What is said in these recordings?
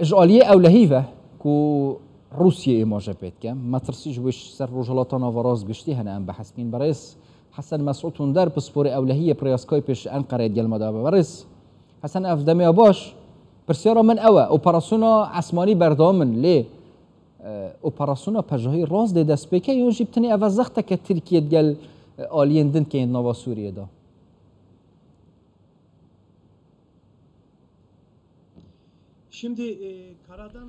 إجعالية أو لهيفة كو روسيا إيماجة بيتك ما ترسيج وش سر رجلاتنا فراز قشتي هنا أم بحسبين بريس حسن مسعود تندر بسبوري أولهية برياسكاي بيش أنقرة ديال مدابة بريس حسن أفدامي باش برسيارة من أوا أوبراسيونا عسماني بردامن ليه أوبراسيونا بجاهي راز دي دسبيكا يوجب تاني أفزختك تركيا ديال آليين دن كين نوا سوريا دا Şimdi karadan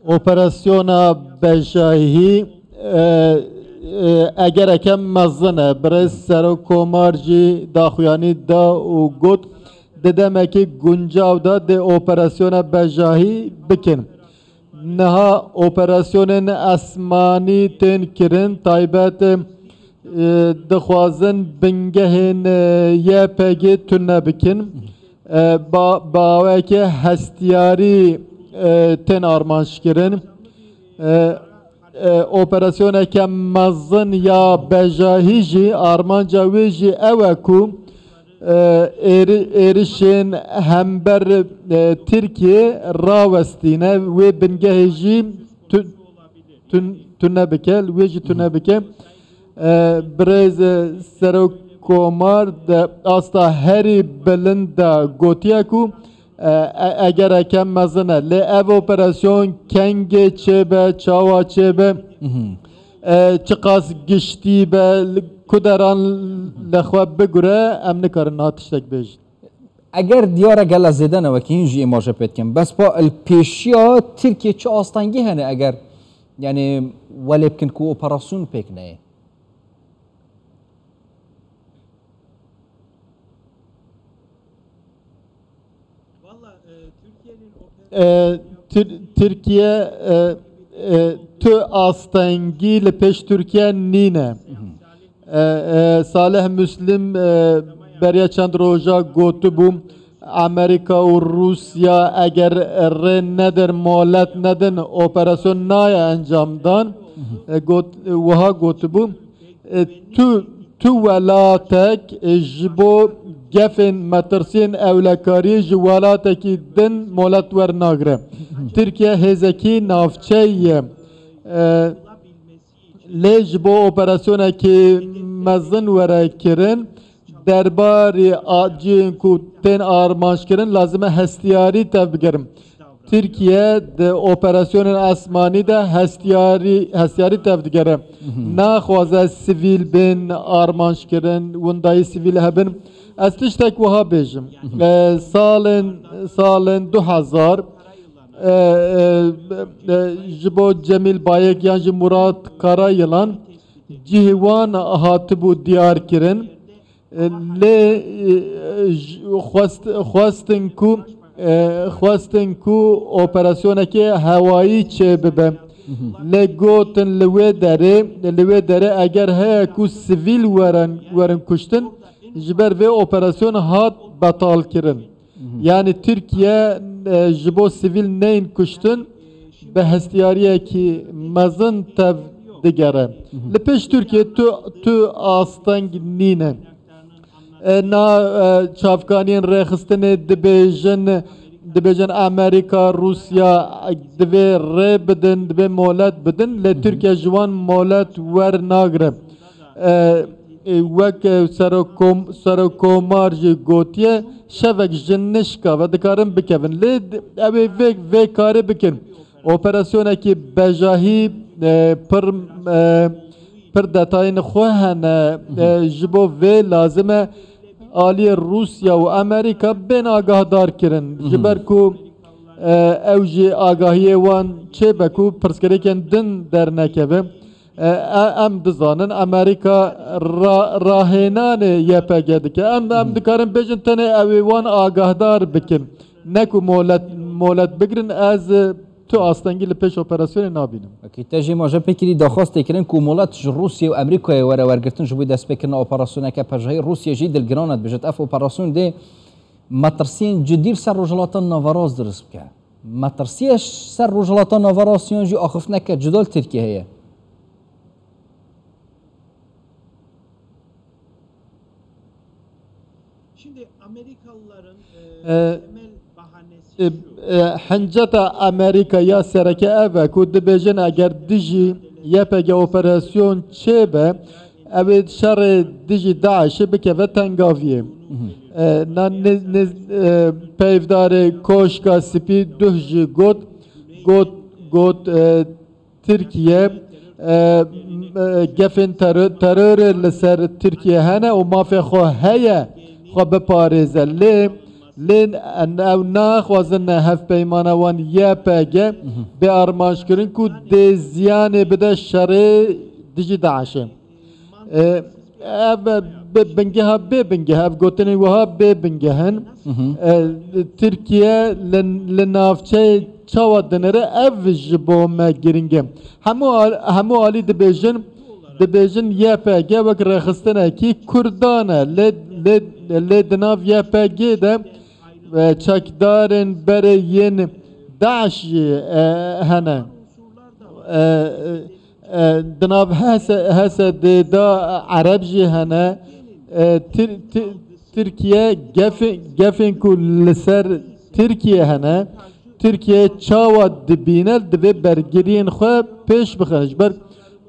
operasyona bejahi eğer ekem mezene brez sero komarji daxuyani da u got demek ki guncavda de operasyona bejahi bikin neha operasyonun asmani ten kirin taybet dixwazin bingehên YPG tune bikin باوکی هستیاری تن آرمانش کردن اپراسیون که مزن یا بجاهیجی آرمان جویجی اوکو ایرشین همبر ترکیه راوستینه و بنگهیجی تونه بکل ویجی تونه بکل برز سروک کومار استا هری بلند گوتیا کو اگر کم مزنه لی او اپراسیون کنگ چه به چاوا چه به چقاس گشتی به کدران لخواب بگره امن کارن ناتشتک بیش اگر دیاره گل زدن و که اینجی ایماجه پید کن بس با الپیشیا ترکیه چه آستانگی هنه اگر یعنی ولی بکن کو اپراسیون پیک نه Türkiye tu astengi le peş Türkiye nine Salih Müslim beriya çand roja gotu bu Amerika ve Rusya eğer nedir muhalet nedin operasyon naya encamdan vaha gotu bu tu velatek jibo gefin matersin evlekari jivalateki din molat ver nagre. Türkiye hezeki navçeye lej bu operasyona ki mezin vere kirin derbari acın ku ten armanş kirin lazım hestiyari tebgirim. Türkiye de operasyonun asmani de hestiyari tebgirim. Naxwaza sivil bin armanş kirin wundayı sivil hebin از تشتک وها بیجم سالن 2000 جبو جمیل بایک یعنی مراد کارایلان جیوان هاتبو دیار کرن لی خواستن کو اپراسیونه که هوایی چه ببم لی گوتن لوی داره اگر ها کو سیویل ورن کشتن جبر ve operasyon hat batal kirin. Yani Türkiye jibo sivil neyin kuştun be hestiyariye ki mazın tev digere. Lepeş Türkiye tu astan nine. Na çavkaniyen rexistine dibêjin Amerika, Rusya divê rê bidin, divê molet bidin. Le Türkiye jiwan molet wer nagre. وک سرکومار جی گوتیه شوک جنشکا و دکارم بکن لید اوی وی کاری بکن اپراسیونه کی بجاهی پر دتاین خوهن جبو وی لازمه آلی روسیا و امریکا بین آگاه دار کرن جبر کو او جی آگاهی وان چه بکو پرسکریکن دن در نکبه ام دزانن امریکا راهنان YPG dike em dikarin bejin tane eviwan agahdar bikin neku molet bigrin ez tu astengi li peş operasyonu nabinim. Ki tejî ma pekirî daxwast kirin ku molat ji Rusya û Amerîkayê were wergirtin ji bo destpêkirina operasyoneke pejayî Rusya jî dilgiran et bijî ev operasyon dê metirsiyên cidî ser rojhilata navaraz diris bike. Metirsiya ser rojhilata navarasyon jî axifneke cidal Tirkiye heye. Şimdi Amerikalıların temel bahanesi حنجت امریکا یا سرکه اوه که دبیجن اگر دیجی یا پگه اپراسیون چه به اوید شر دیجی داعش بکه و تنگاویه نان پیفدار کوشکا سپی دوجی گوت ترکیه گفن ترور لسر ترکیه هنه و مافی خو هیا خو بپارزه لین او ناخوازن هف پیمانه وان یا پگه به ارماش کرن که دی زیان بده شره دیجی داعشه بنگه ها بنگه ها گوتنی وها بنگه هن ترکیه لنافچه چاوا دنره اوج با ما گرینگه همو عالی دبیجن یا پگه وک رخستنه کی کردانه لدناف یا پگه ده چکدارن بره ین داعشی هنه دناب هس دا عرب جی هنه ترکیه گفن کو لسر ترکیه هنه ترکیه چاوا دبینه دبی برگرین خواه پیش بخنش بر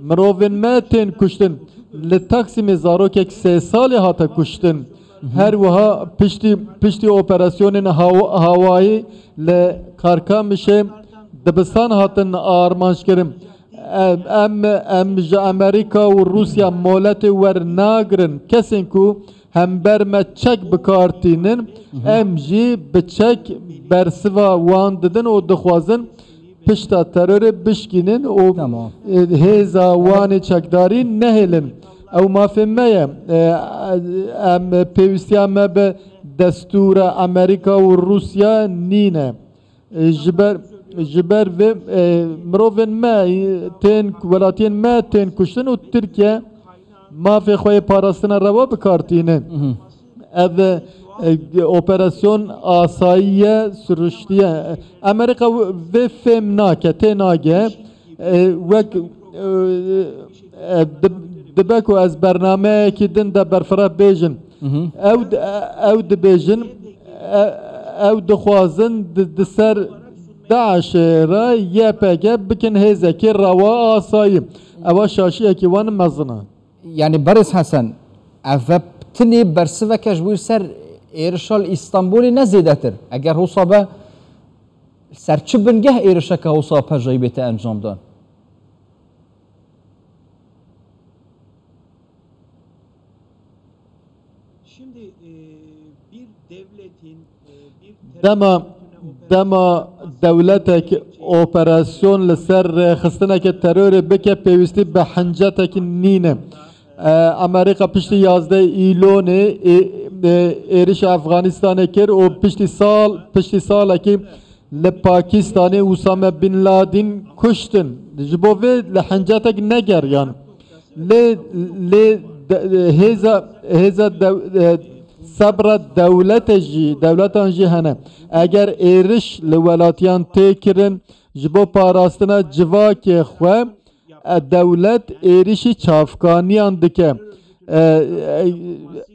مروفن ما تین کشتن لتاکسیم زاروک 3 سالی هاتا کشتن هر وها پشتی اپراسیون هوایی لکارکا میشه دبستان هاتن آرمانش کرم ام امریکا و روسیا مولت ور ناگرن کسین کو هم بر ما چک بکارتینن ام جی بچک برسوا وان ددن و دخوازن پشتا ترور بشکینن و هیزا وان چکداری نهلن او ما فهمه ام پیوستیا ما به دستور امریکا و روسیا نینه جبر و مروفن ما تین ولاتین ما تین کشتن و ترکیه ما فی خواه پاراستن روا بکارتینه او اپراسیون آساییه سرشتیه امریکا و فهم ناکه تین آگه وک دبکو از برنامه که دن دا برفرا بیجن او دبیجن او دخوازن دسر داعش را یه پگه بکن هزه که روا آسایی او شاشیه که وان مزنه یعنی برس حسن او تنی برسوه کش بوی سر ایرشال استانبولی نزیده تر اگر حسابه سر چه بنگه ایرشه که حسابه جایی بیت انجام دان دما دولتك اوپراسیون لسر خستنه که ترور بکه پیوستی به حنجتك نینه امریکا پشتی 11 ایلون ایرش افغانستان کر و پشتی سال که لپاکستان اسامه بن لادن کشتن جبوه لحنجتك نگر یان هزا صبر دولتان جی هنه اگر ایرش لولاتیان تکرن جبو پاراستنا جواک خواه دولت ایرشی چافکانیان دکه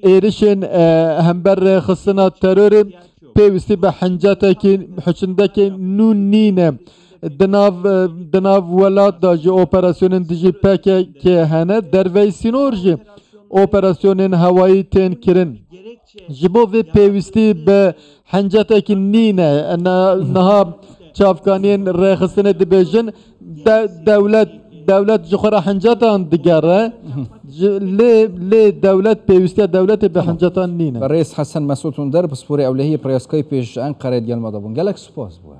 ایرشن همبر خستنا ترور پیوستی به حنجتا که حچنده که نون نینه دناو ولات دا جی اپراسیون دیجی پکه که هنه دروی سینور جی اپراسیون هوایی تین کرن جبو و پیوستی به حنجتا که نینه نها چافکانین ریخستن دبیجن دولت جخورا حنجتان دیگره لی دولت پیوستی دولت به حنجتان نینه رئیس حسن مسعود در بسپوری اولهی پریاسکای پیش ان قرید گل مدابون گلک سپاس بوده